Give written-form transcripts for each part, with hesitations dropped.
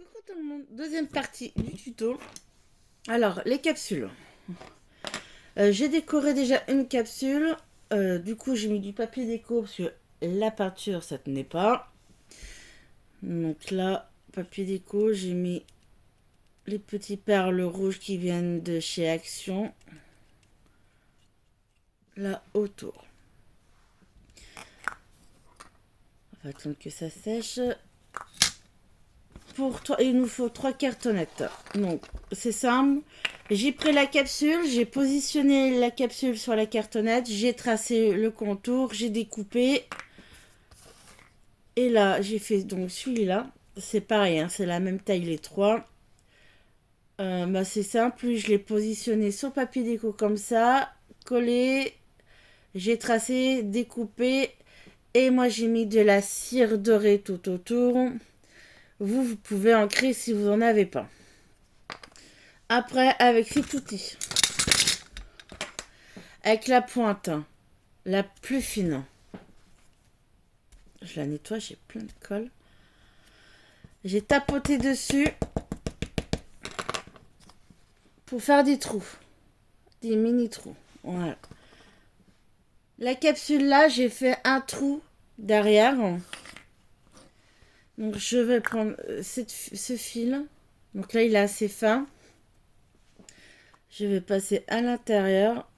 Coucou tout le monde, deuxième partie du tuto. Alors, les capsules. J'ai décoré déjà une capsule. Du coup, j'ai mis du papier déco parce que la peinture, ça tenait pas. Donc là, papier déco, j'ai mis les petits perles rouges qui viennent de chez Action. Là, autour. On va attendre que ça sèche. Il nous faut 3 cartonnettes. Donc, c'est simple. J'ai pris la capsule, j'ai positionné la capsule sur la cartonnette, j'ai tracé le contour, j'ai découpé. Et là, j'ai fait donc celui-là. C'est pareil, hein, c'est la même taille les trois. C'est simple, je l'ai positionné sur papier déco comme ça, collé. J'ai tracé, découpé. Et moi, j'ai mis de la cire dorée tout autour. Vous pouvez en créer si vous n'en avez pas. Après, avec Fitouti, avec la pointe la plus fine, je la nettoie, j'ai plein de colle. J'ai tapoté dessus pour faire des trous, des mini trous. Voilà. La capsule là, j'ai fait un trou derrière. Donc je vais prendre ce fil. Donc là, il est assez fin. Je vais passer à l'intérieur.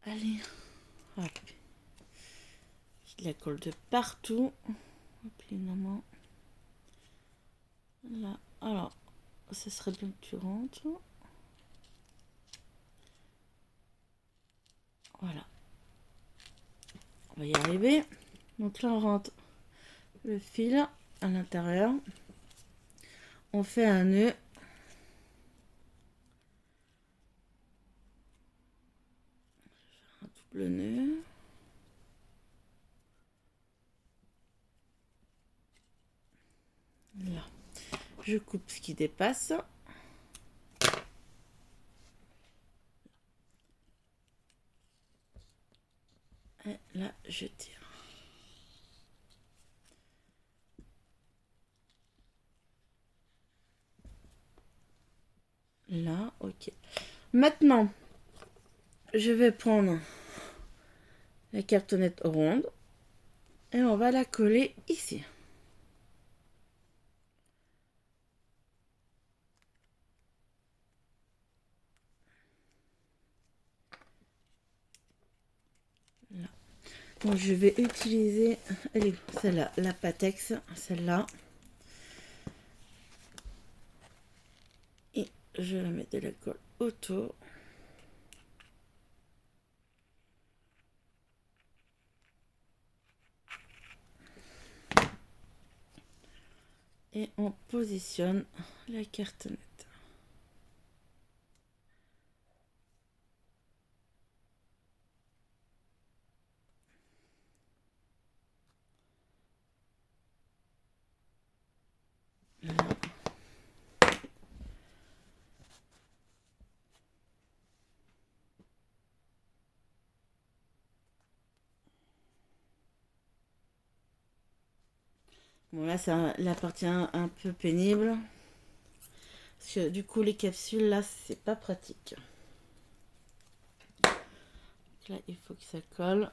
Allez, hop. Je la colle de partout. Hop, les mamans. Là, alors, ce serait bien que tu rentres. Voilà. On va y arriver. Donc là, on rentre le fil à l'intérieur. On fait un nœud. Un double nœud. Là. Je coupe ce qui dépasse. Et là, je tire. Là, ok. Maintenant, je vais prendre la cartonnette ronde et on va la coller ici. Là. Donc, je vais utiliser, allez, celle-là, la Patex, celle-là. Et je vais mettre de la colle autour. Et on positionne la cartonnette. Là. Bon, là, c'est la partie un peu pénible. Parce que du coup, les capsules, là, c'est pas pratique. Donc là, il faut que ça colle.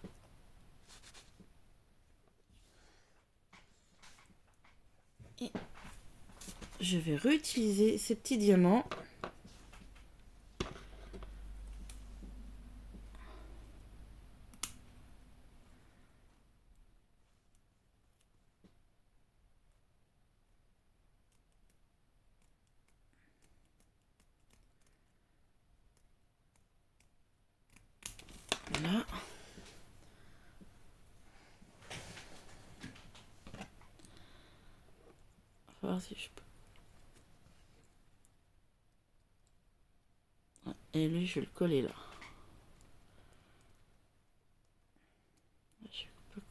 Et je vais réutiliser ces petits diamants. Là. On va voir si je peux. Et lui, je vais le coller là. Je peux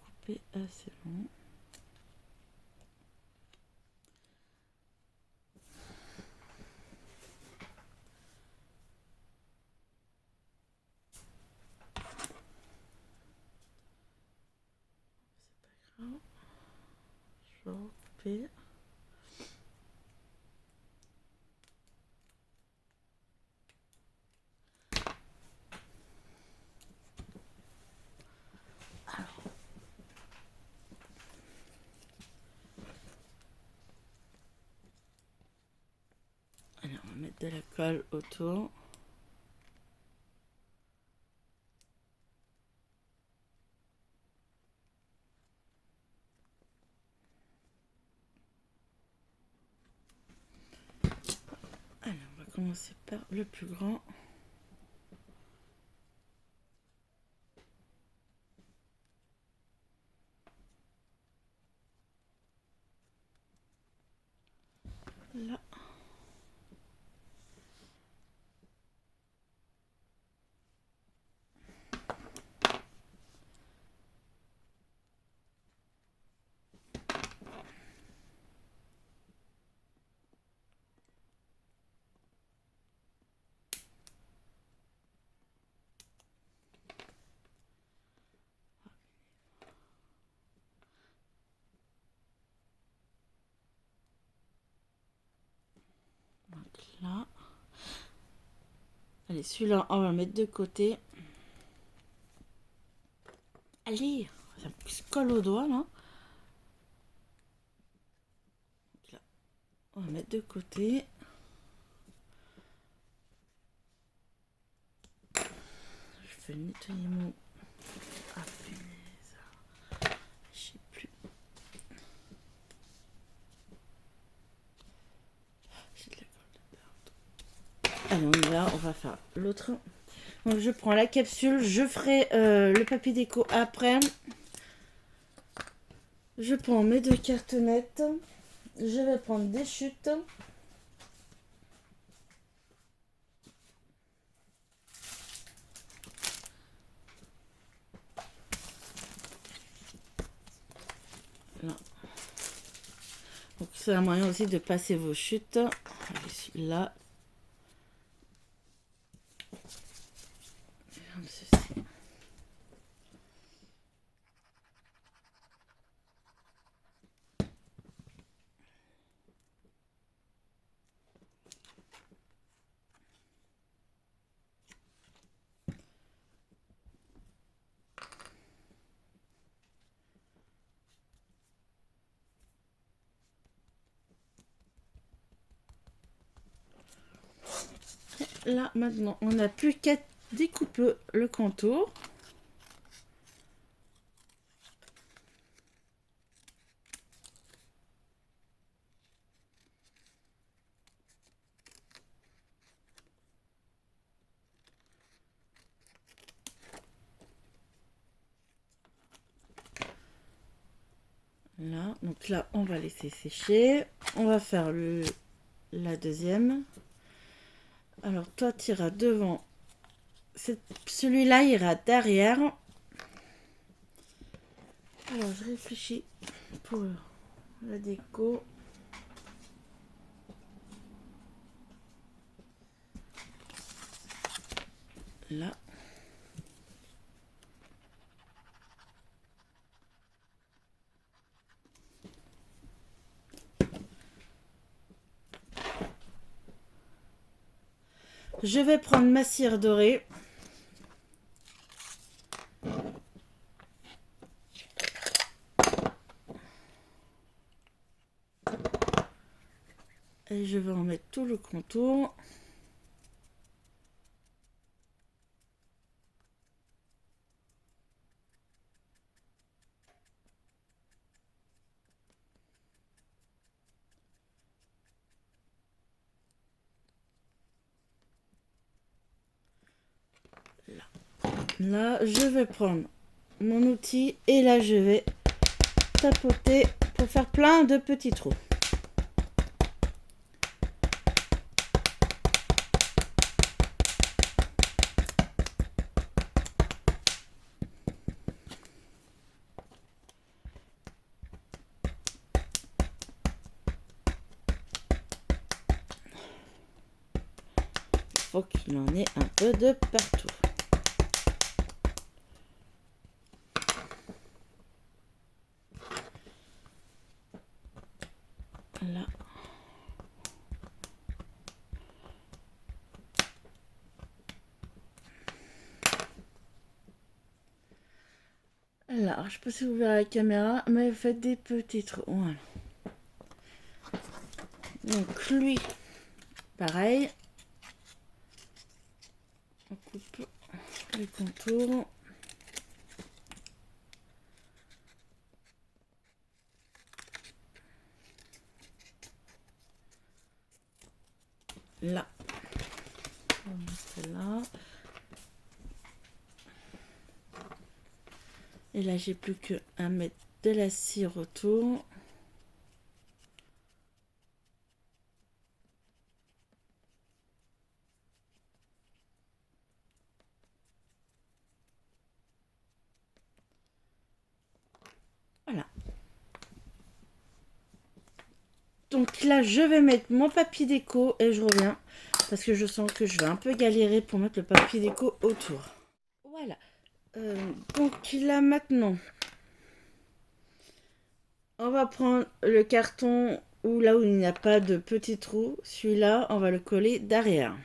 assez long. Je vais recouper. Alors, on va mettre de la colle autour. Alors, on va commencer par le plus grand. Là. Là. Allez, celui-là, on va le mettre de côté. Allez, ça se colle au doigt, là. Là. On va mettre de côté. Je vais nettoyer mon... Ah, punaise. Je sais plus. J'ai de la colle de partout. Allez, on y va, on va faire l'autre. Donc, je prends la capsule, je ferai le papier déco après. Je prends mes 2 cartonnettes. Je vais prendre des chutes. Là. Donc c'est un moyen aussi de passer vos chutes. Allez, celui-là. Comme ceci. Là, maintenant, on n'a plus qu'à découper le contour. Là, donc là, on va laisser sécher. On va faire la deuxième. Alors, toi, tu iras devant. Celui-là ira derrière. Alors, je réfléchis pour la déco. Là. Je vais prendre ma cire dorée. Et je vais en mettre tout le contour. Là, je vais prendre mon outil et là, je vais tapoter pour faire plein de petits trous. faut qu'il en ait un peu de partout. Là. Alors, je sais pas si vous verrez la caméra, mais faites des petits trous. Voilà. Donc lui, pareil. On coupe les contours. Là. On va mettre là. Et là, j'ai plus que à mettre de la cire autour. Voilà. Donc là, je vais mettre mon papier déco et je reviens parce que je sens que je vais un peu galérer pour mettre le papier déco autour. Voilà. Donc là, maintenant, on va prendre le carton où là où il n'y a pas de petit trou. Celui-là, on va le coller derrière.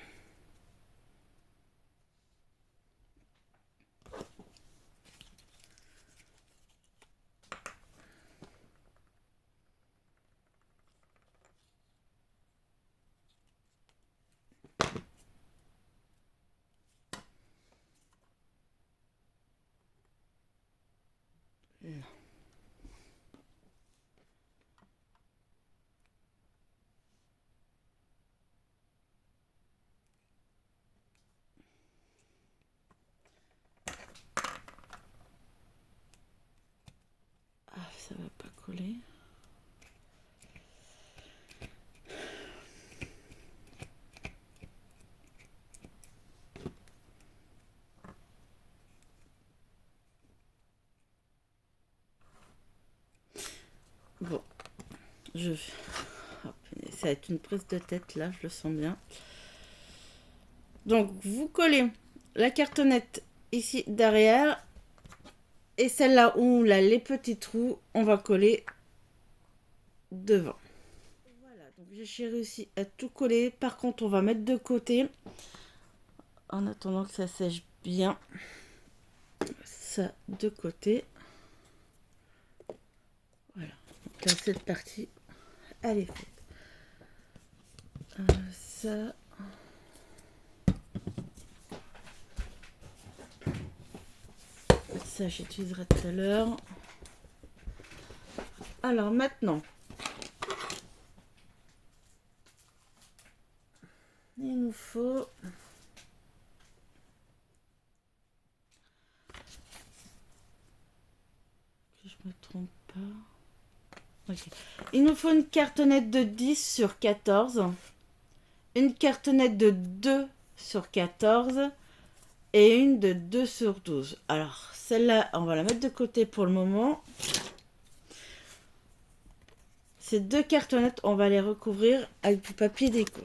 Là. Ah, ça va pas coller. Bon, je vais... Oh, ça va être une prise de tête là, je le sens bien. Donc, vous collez la cartonnette ici derrière. Et celle-là où là, les petits trous, on va coller devant. Voilà, donc j'ai réussi à tout coller. Par contre, on va mettre de côté. En attendant que ça sèche bien. Ça de côté. Voilà. Donc là, cette partie, elle est faite. Ça... Ça, j'utiliserai tout à l'heure. Alors maintenant, il nous faut... Que je me trompe pas. Okay. Il nous faut une cartonnette de 10 sur 14. Une cartonnette de 2 sur 14. Et une de 2 sur 12. Alors, celle-là, on va la mettre de côté pour le moment. Ces deux cartonnettes, on va les recouvrir avec du papier déco.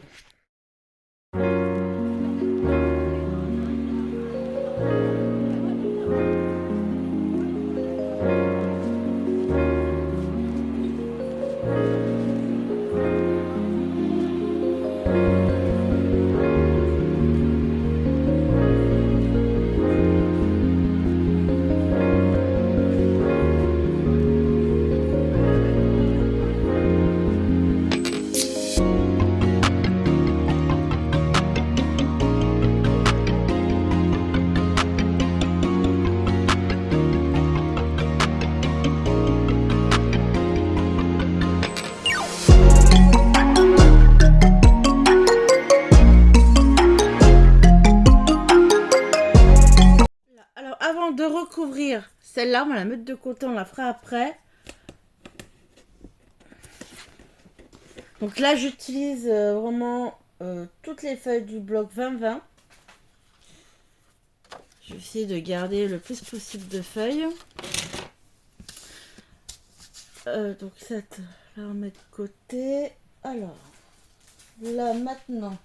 De recouvrir celle-là, on va la mettre de côté, on la fera après. Donc là, j'utilise vraiment toutes les feuilles du bloc 20-20. Je vais essayer de garder le plus possible de feuilles. Donc cette, là, on met de côté. Alors, là, maintenant,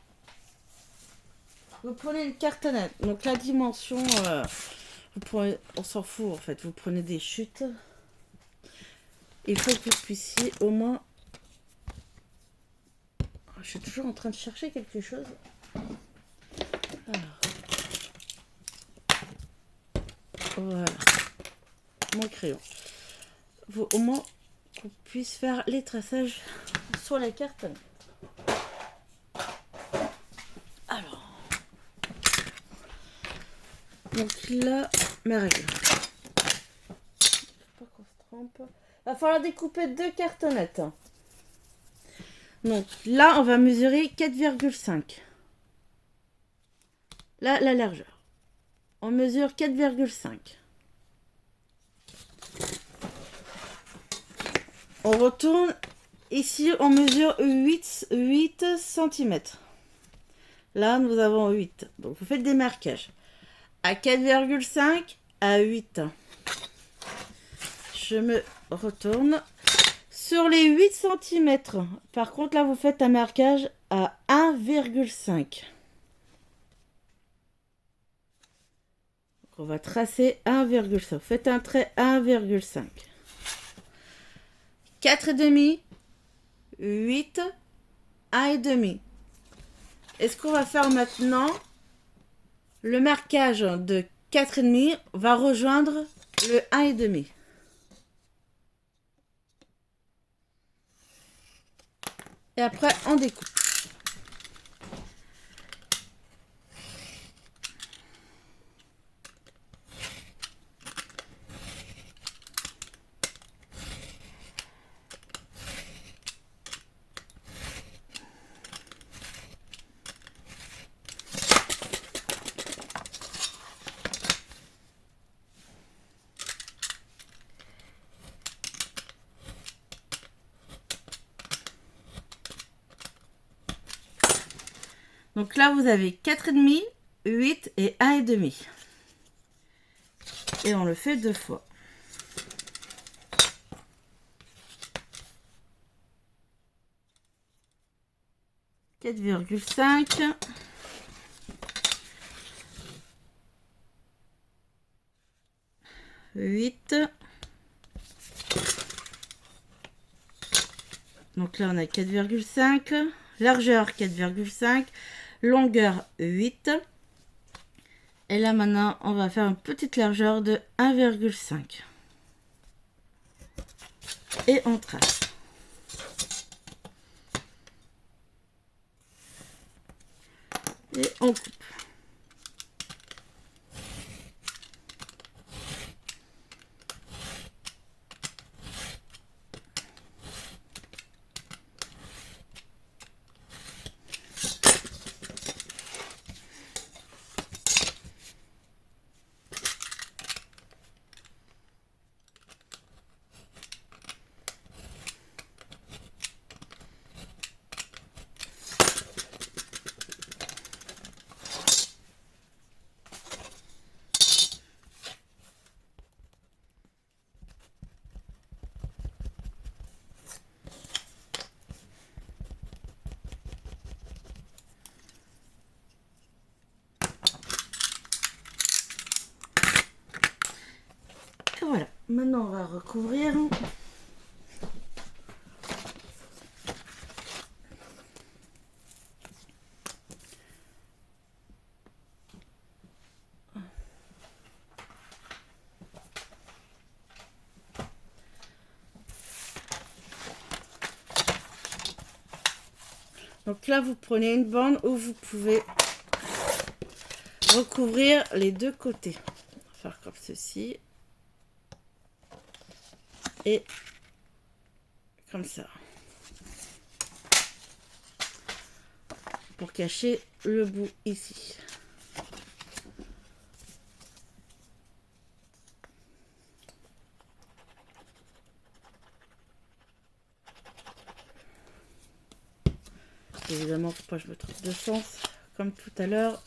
Vous prenez une cartonnette. Donc la dimension, vous prenez, on s'en fout en fait. Vous prenez des chutes. Il faut que vous puissiez au moins... Je suis toujours en train de chercher quelque chose. Alors. Voilà. Mon crayon. Faut au moins qu'on puisse faire les traçages sur la cartonnette. Alors. Donc là, mes règles. Faut pas qu'on se trompe. Va falloir découper 2 cartonnettes. Donc là, on va mesurer 4,5. Là, la largeur. On mesure 4,5. On retourne. Ici, on mesure 8 cm. Là, nous avons 8. Donc, vous faites des marquages. À 4,5, à 8. Je me retourne. Sur les 8 cm, par contre, là, vous faites un marquage à 1,5. On va tracer 1,5. Faites un trait 1,5. 4,5, 8, 1,5. Et ce qu'on va faire maintenant, le marquage de 4,5 va rejoindre le 1,5. Et après, on découpe. Donc là, vous avez 4,5, 8 et 1,5. Et on le fait 2 fois. « 4,5 » 8. Donc là, on a 4,5. Largeur 4,5. Longueur 8. Et là, maintenant, on va faire une petite largeur de 1,5. Et on trace. Et on coupe. Et voilà, maintenant on va recouvrir. Donc là, vous prenez une bande où vous pouvez recouvrir les 2 côtés. On va faire comme ceci. Et comme ça. Pour cacher le bout ici. Évidemment, faut pas que je me trompe de sens, comme tout à l'heure.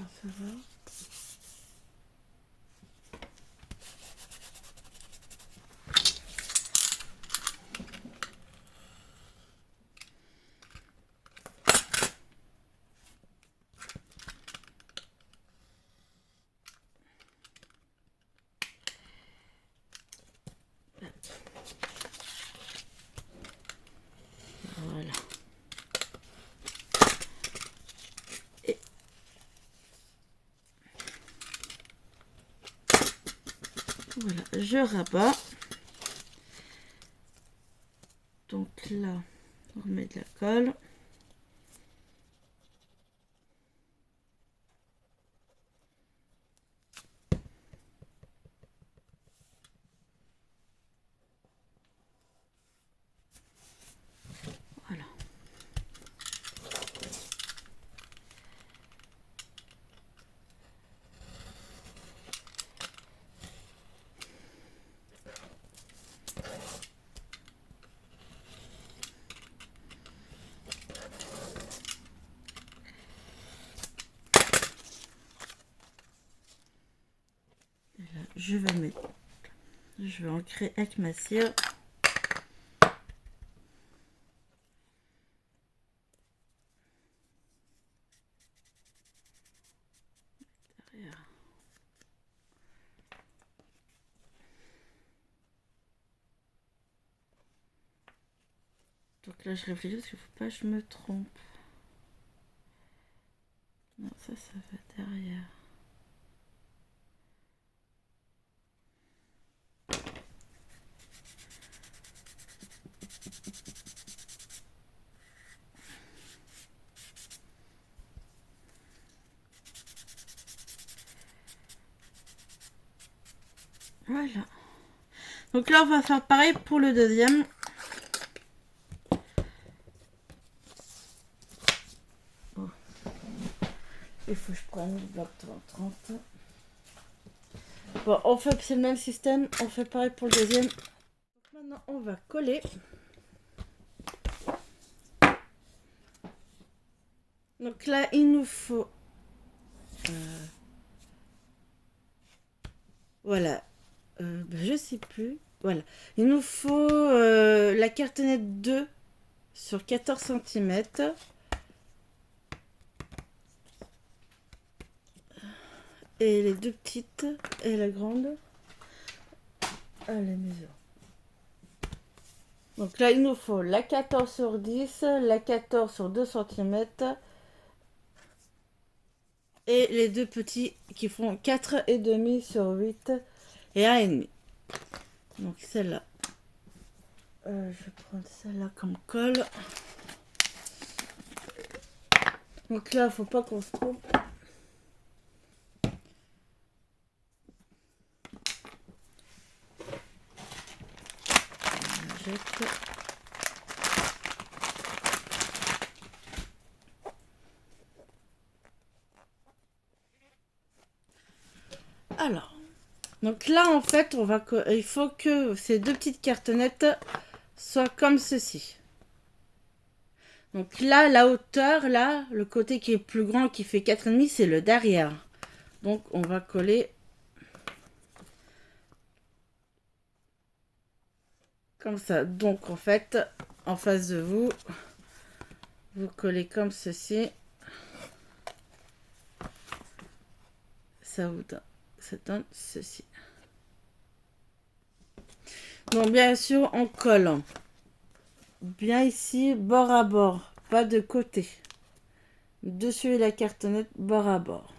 Alors ça va. Voilà. Et voilà, je rabats. Donc là, on remet de la colle. Voilà. Et là, je vais ancrer avec ma cire. Derrière. Donc là, je réfléchis parce qu'il ne faut pas que je me trompe. Non, ça va derrière. Voilà. Donc là, on va faire pareil pour le deuxième. Oh. Il faut que je prenne le bloc 30. Bon, on fait, c'est le même système. On fait pareil pour le deuxième. Donc maintenant, on va coller. Donc là, il nous faut... voilà. Je sais plus. Voilà. Il nous faut la cartonnette 2 sur 14 cm. Et les deux petites et la grande à la maison. Donc là, il nous faut la 14 sur 10, la 14 sur 2 cm et les deux petits qui font 4,5 sur 8 et 1,5. Donc celle-là. Je vais prendre celle-là comme colle. Donc là, faut pas qu'on se trompe. On jette. Alors, donc là en fait, il faut que ces deux petites cartonnettes soient comme ceci. Donc là, la hauteur, là, le côté qui est plus grand, qui fait 4,5, c'est le derrière. Donc on va coller comme ça. Donc en fait, en face de vous, vous collez comme ceci. Ça donne ceci. Donc bien sûr, on colle bien ici, bord à bord, pas de côté. Dessus la cartonnette, bord à bord.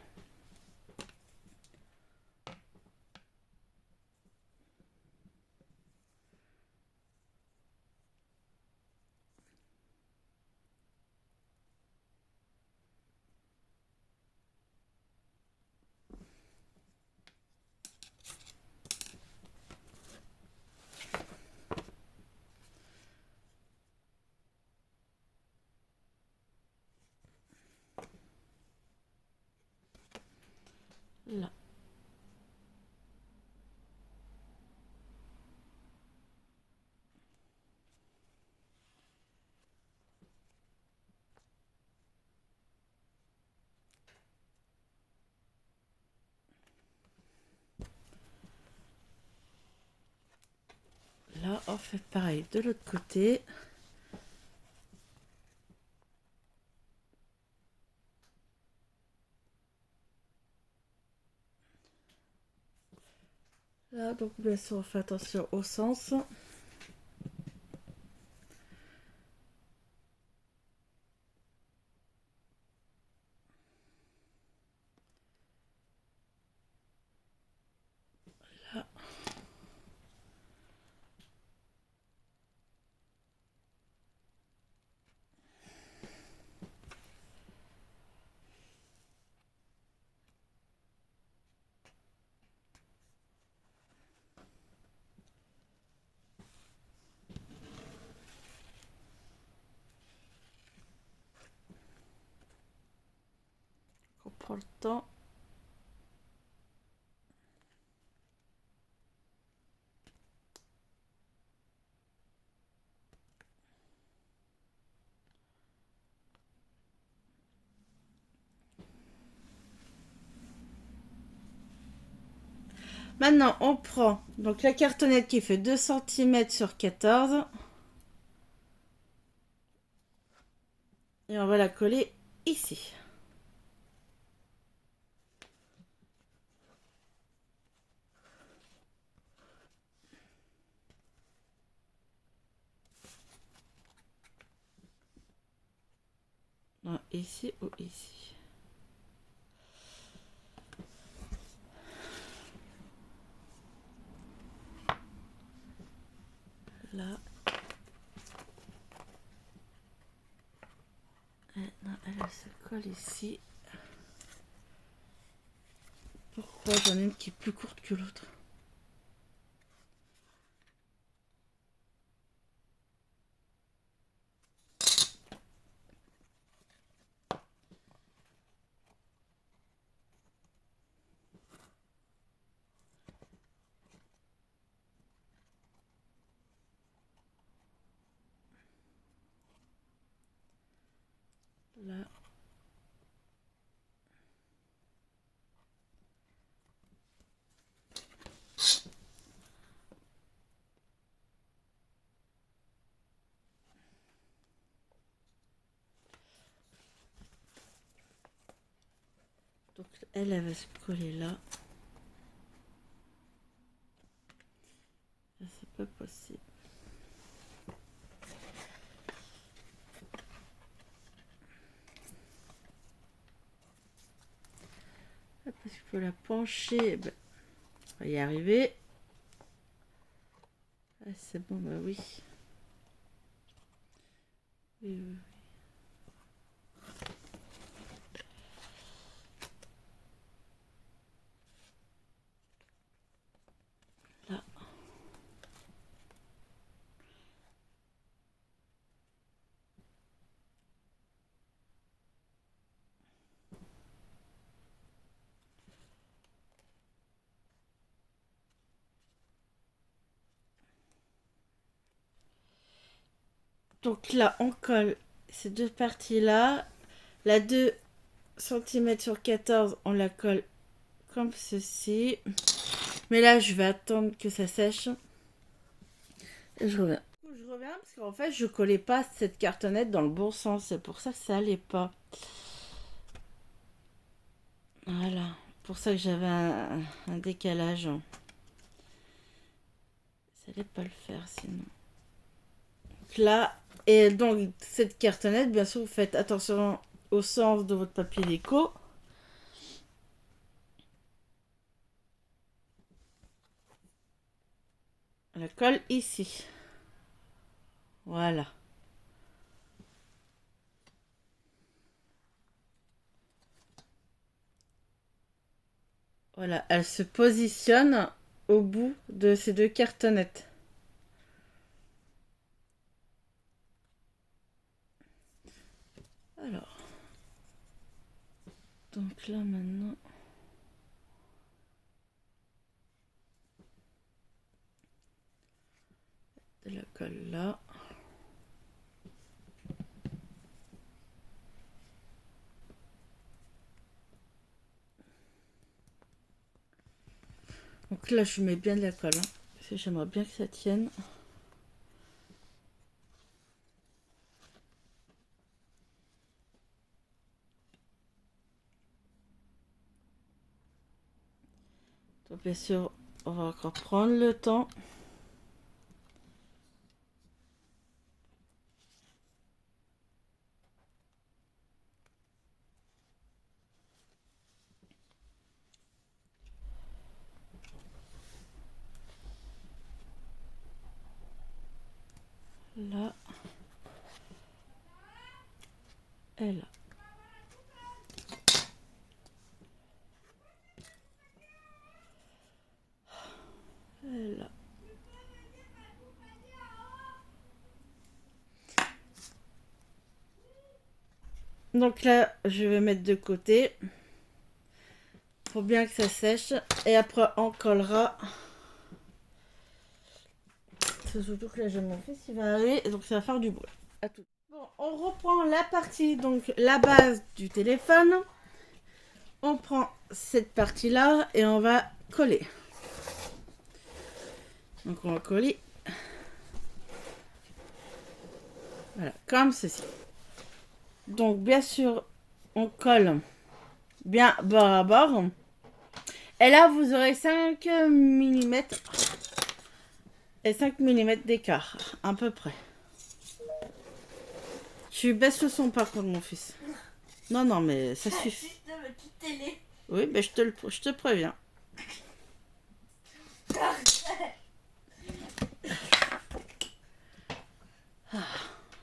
on fait pareil de l'autre côté. Là, donc bien sûr, on fait attention au sens. Là. On prend le temps. Maintenant, on prend donc la cartonnette qui fait 2 cm sur 14 et on va la coller ici. Non, ici ou ici. Là. Non, elle se colle ici. Pourquoi j'en ai une qui est plus courte que l'autre? Là. Donc elle va se coller là. C'est pas possible. Parce qu'il faut la pencher. Ben, on va y arriver. Ah, c'est bon, bah oui. Oui, oui. Là. Donc là, on colle ces deux parties-là. La 2 cm sur 14, on la colle comme ceci. Mais là, je vais attendre que ça sèche. Et je reviens. Je reviens parce qu'en fait, je collais pas cette cartonnette dans le bon sens. C'est pour ça que ça allait pas. Voilà. Pour ça que j'avais un décalage. Ça allait pas le faire sinon. Donc là, et donc cette cartonnette, bien sûr, vous faites attention au sens de votre papier déco. On la colle ici. Voilà. Voilà, elle se positionne au bout de ces deux cartonnettes. Alors, donc là maintenant, de la colle là. Donc là, je mets bien de la colle, hein, parce que j'aimerais bien que ça tienne. Donc bien sûr, on va encore prendre le temps. Là. Et là. Et là. Donc là, je vais mettre de côté. Faut bien que ça sèche. Et après, on collera. C'est surtout que là, j'ai mon fils qui va arriver. Et donc, ça va faire du bruit. À tout. Bon, on reprend la partie, donc la base du téléphone. On prend cette partie-là et on va coller. Donc, on va coller. Voilà, comme ceci. Donc, bien sûr, on colle bien bord à bord. Et là, vous aurez 5 mm et 5 mm d'écart, à peu près. Tu baisses le son par contre, mon fils. Non, non, mais ça suffit. Oui, mais je te préviens.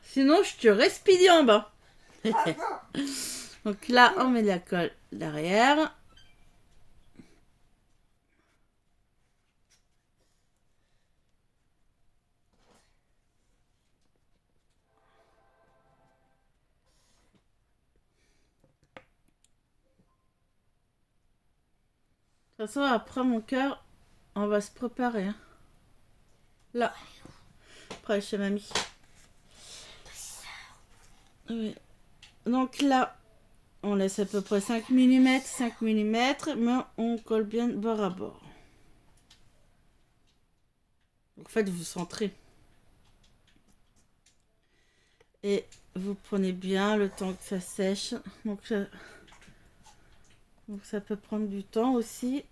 Sinon, je te respidie en bas. Donc là, on met de la colle derrière. De toute façon, après mon cœur, on va se préparer. Hein. Là, après chez mamie. Oui. Donc là, on laisse à peu près 5 mm, 5 mm, mais on colle bien bord à bord. En fait, vous centrez. Et vous prenez bien le temps que ça sèche. Donc ça peut prendre du temps aussi.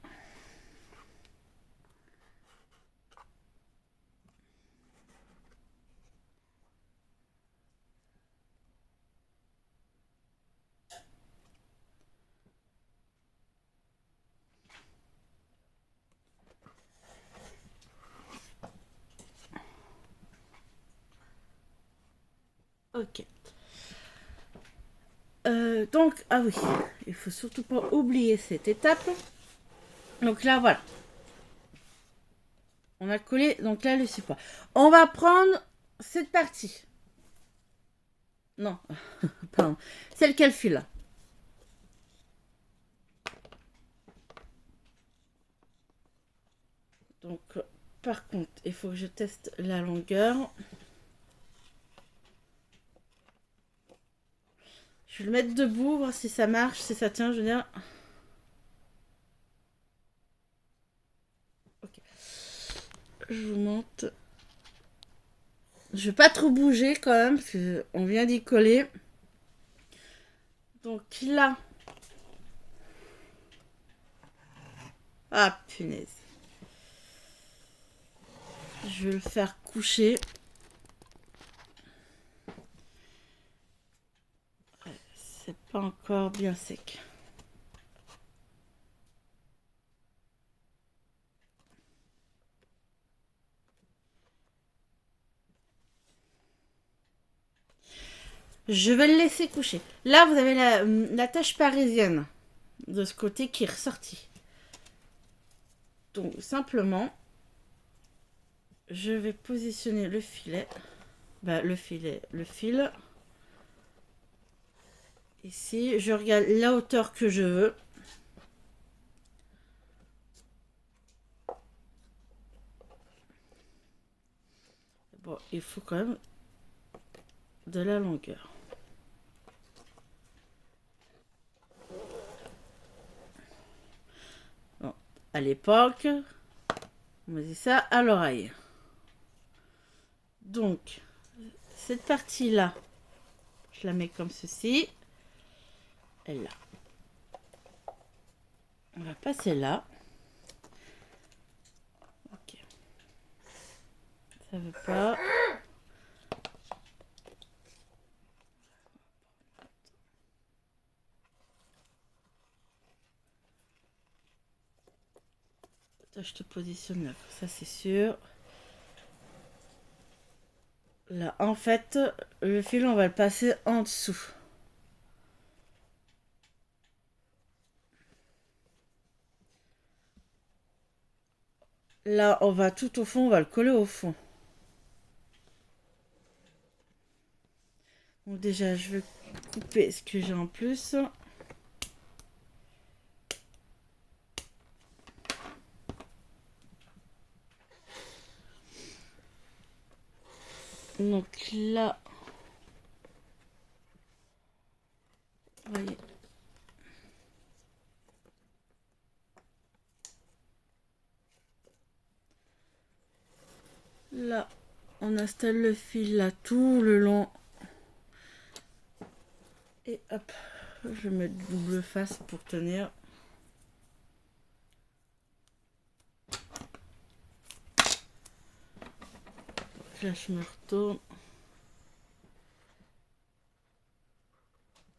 Ok. Donc, ah oui, il faut surtout pas oublier cette étape. Donc là, voilà. On a collé, donc là, le support. On va prendre cette partie. Non, pardon. Celle qu'elle file. Donc, par contre, il faut que je teste la longueur. Je vais le mettre debout, voir si ça marche, si ça tient, je veux dire. Ok. Je vous montre. Je vais pas trop bouger quand même, parce qu'on vient d'y coller. Donc là. Ah, punaise. Je vais le faire coucher. C'est pas encore bien sec. Je vais le laisser coucher. Là, vous avez la tache parisienne de ce côté qui est ressortie. Donc, simplement, je vais positionner le filet. Le fil. Ici, je regarde la hauteur que je veux. Bon, il faut quand même de la longueur. Bon, à l'époque, on me dit ça à l'oreille. Donc, cette partie-là, je la mets comme ceci. Et là. On va passer là. Ça veut pas. Attends, je te positionne là, ça c'est sûr. Là, en fait, le fil, on va le passer en dessous. Là, on va tout au fond, on va le coller au fond. Donc déjà, je vais couper ce que j'ai en plus. Donc là, voyez. Là, on installe le fil là tout le long. Et hop, je mets double face pour tenir. Là, je me retourne.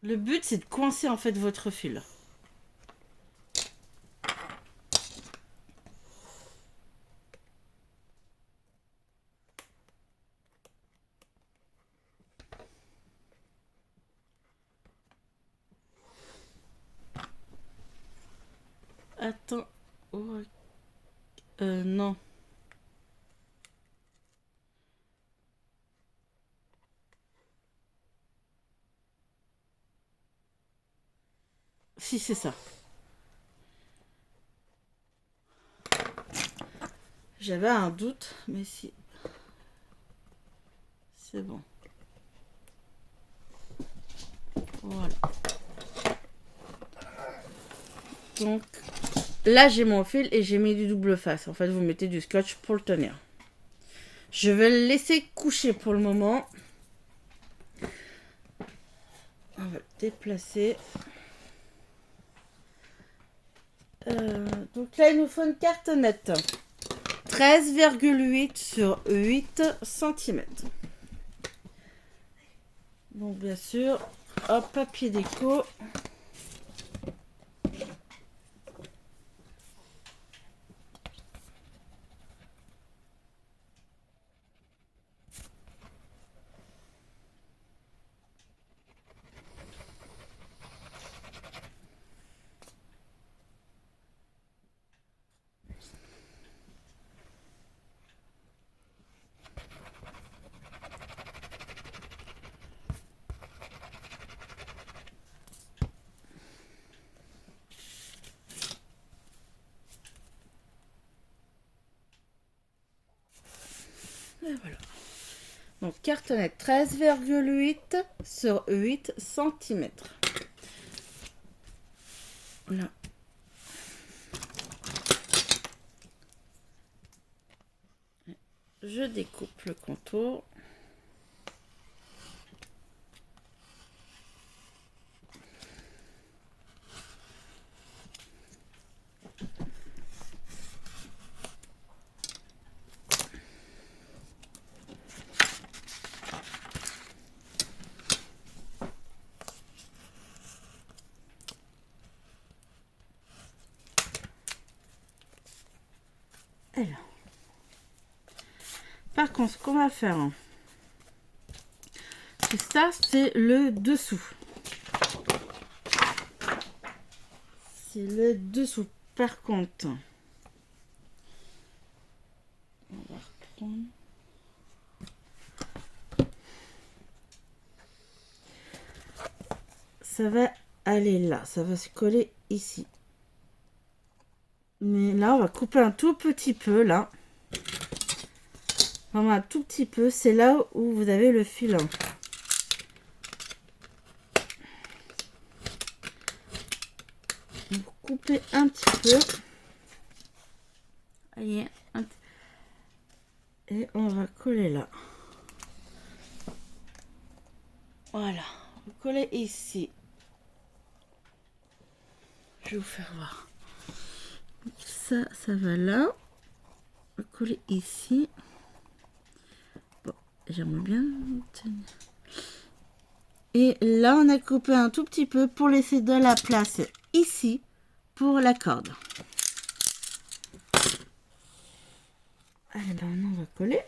Le but, c'est de coincer en fait votre fil. Attends. Oh. Non. Si, c'est ça. J'avais un doute, mais si. C'est bon. Voilà. Donc, là, j'ai mon fil et j'ai mis du double face. En fait, vous mettez du scotch pour le tenir. Je vais le laisser coucher pour le moment. On va le déplacer. Donc là, il nous faut une cartonnette. 13,8 sur 8 cm. Donc bien sûr, hop, papier déco. Et voilà. Donc cartonnette 13,8 sur 8 cm. Voilà. Je découpe le contour. Alors. Par contre, ce qu'on va faire, ça, c'est le dessous. C'est le dessous. Par contre, on va reprendre. Ça va aller là. Ça va se coller ici. Mais là, on va couper un tout petit peu, là. Vraiment un tout petit peu. C'est là où vous avez le fil. Vous coupez un petit peu. Allez, et on va coller là. Voilà. Vous collez ici. Je vais vous faire voir. Ça va là. On va coller ici. J'aimerais bien tenir. Et là, on a coupé un tout petit peu pour laisser de la place ici pour la corde. Allez, ben maintenant, on va coller.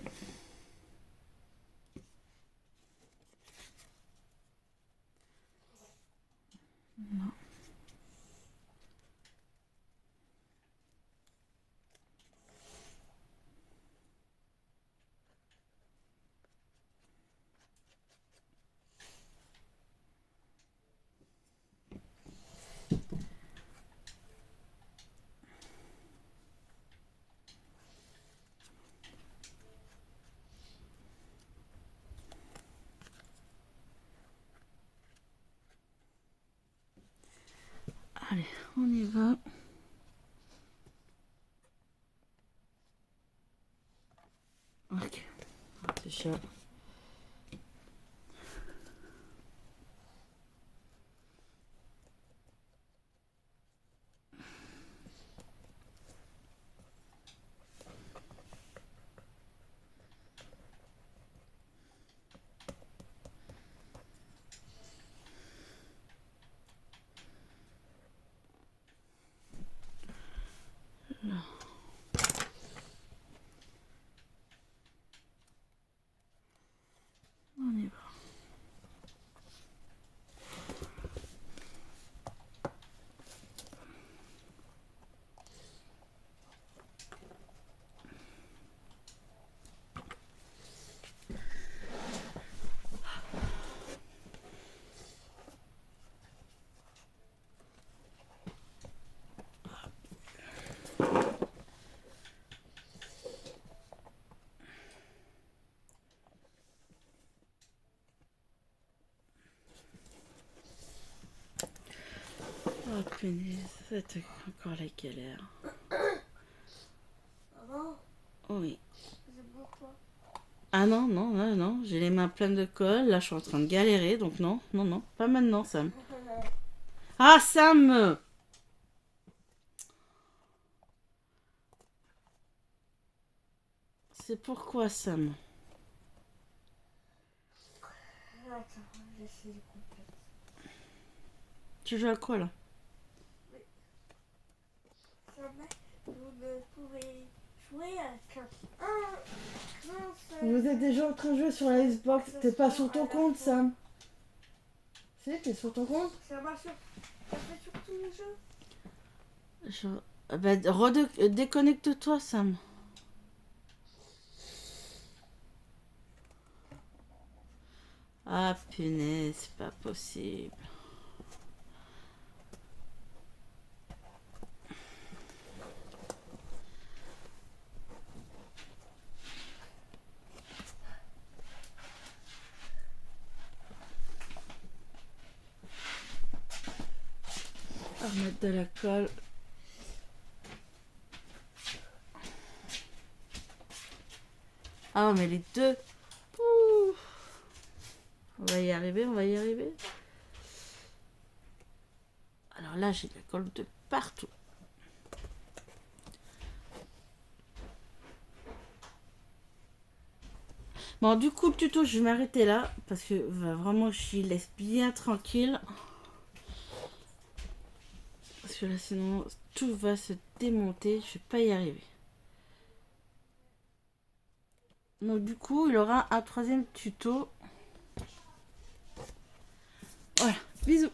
Non. Allez, on y va. Ok. Déjà. Là. On y va. Oh punaise, c'est encore la galère. Maman, Oui. c'est pourquoi? Ah non, non, non, non, j'ai les mains pleines de colle. Là, je suis en train de galérer, donc non, non, non, pas maintenant, Sam. Ah, Sam! C'est pourquoi, Sam? Attends, j'essaie de comprendre. Tu joues à quoi, là? Jamais vous ne pouvez jouer avec un Vous êtes déjà en train de jouer sur la Xbox. T'es pas sur ton compte, Sam. Si, t'es sur ton compte? Ça marche sur... Ça fait sur tous les jeux. Bah, déconnecte-toi, Sam. Ah, punaise, c'est pas possible. On va remettre de la colle. Ah, mais les deux. Ouh. On va y arriver, on va y arriver. Alors là, j'ai de la colle de partout. Bon, du coup, le tuto, je vais m'arrêter là. Parce que vraiment, je laisse bien tranquille. Parce que là, sinon, tout va se démonter. Je vais pas y arriver. Donc, du coup, il y aura un troisième tuto. Voilà, bisous.